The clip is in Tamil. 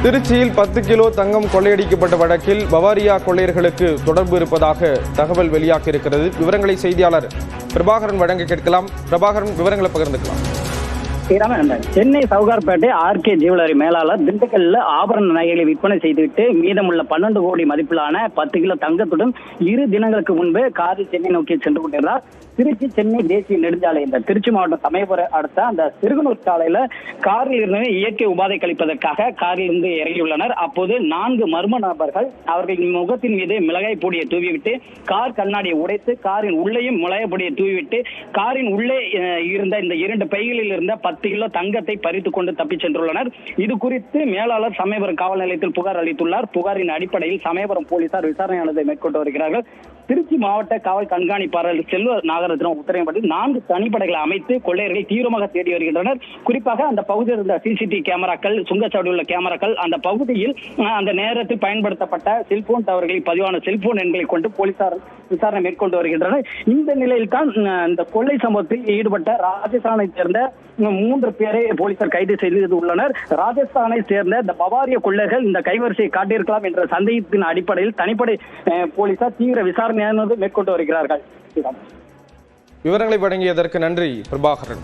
திருச்சியில் 10 கிலோ தங்கம் கொள்ளையடிக்கப்பட்ட வழக்கில் பவாரியா கொள்ளையர்களுக்கு தொடர்பு இருப்பதாக தகவல் வெளியாகியிருக்கிறது. விவரங்களை செய்தியாளர் பிரபாகரன் வழங்க கேட்கலாம். பிரபாகரன், விவரங்களை பகிர்ந்துக்கலாம். சென்னை சவுகார்பேட்டை ஆர்கே ஜுவல்லரி மேலாளர் திண்டுக்கல்ல ஆபரண நகைகளை விற்பனை செய்துவிட்டு மீதமுள்ள 12 கோடி மதிப்பிலான 10 கிலோ தங்கத்துடன் 2 தினங்களுக்கு முன்பு காரில் சென்னை நோக்கி சென்று கொண்டிருந்தார். திருச்சி சென்னை தேசிய நெடுஞ்சாலை இந்த திருச்சி மாவட்டம் சமயபுரம் அடுத்த அந்த சிறுகனூர் சாலையில காரில் இருந்து இயற்கை உபாதை கழிப்பதற்காக காரில் இருந்து இறங்கியுள்ளனர். அப்போது 4 மர்ம நபர்கள் அவர்களின் முகத்தின் மீது மிளகாய் பொடியை தூவிவிட்டு கார் கண்ணாடியை உடைத்து காரின் உள்ளேயும் மிளகாய் பொடியை தூவிவிட்டு காரின் உள்ளே இருந்த இந்த 2 பைகளில் இருந்த 10 கிலோ தங்கத்தை பறித்துக் கொண்டு தப்பிச் சென்றுள்ளனர். இது குறித்து மேலாளர் சமயபுரம் காவல் நிலையத்தில் புகார் அளித்துள்ளார். புகாரின் அடிப்படையில் சமயபுரம் போலீசார் விசாரணையானதை மேற்கொண்டு வருகிறார்கள். திருச்சி மாவட்ட காவல் கண்காணிப்பாளர் செல்வ நாகரத்னம் உத்தரவின்படி 4 தனிப்படைகளை அமைத்து கொள்ளையர்களை தீவிரமாக தேடி வருகின்றனர். குறிப்பாக அந்த பகுதியில் இருந்த சிசிடிவி கேமராக்கள், சுங்கச்சாவடியில் உள்ள கேமராக்கள், அந்த பகுதியில் அந்த நேரத்தில் பயன்படுத்தப்பட்ட செல்போன் டவர்களில் பதிவான செல்போன் எண்களை கொண்டு போலீசார் விசாரணை மேற்கொண்டு வருகின்றனர். இந்த நிலையில் தான் இந்த கொள்ளை சம்பவத்தில் ஈடுபட்ட ராஜஸ்தானை சேர்ந்த 3 பேரை போலீசார் கைது செய்துள்ளனர். ராஜஸ்தானை சேர்ந்த இந்த பவாரிய கொள்ளையர்கள் இந்த கைவரிசையை காட்டியிருக்கலாம் என்ற சந்தேகத்தின் அடிப்படையில் தனிப்படை போலீசார் தீவிர விசாரணையானது மேற்கொண்டு வருகிறார்கள். விவரங்களை வழங்கியதற்கு நன்றி பிரபாகரன்.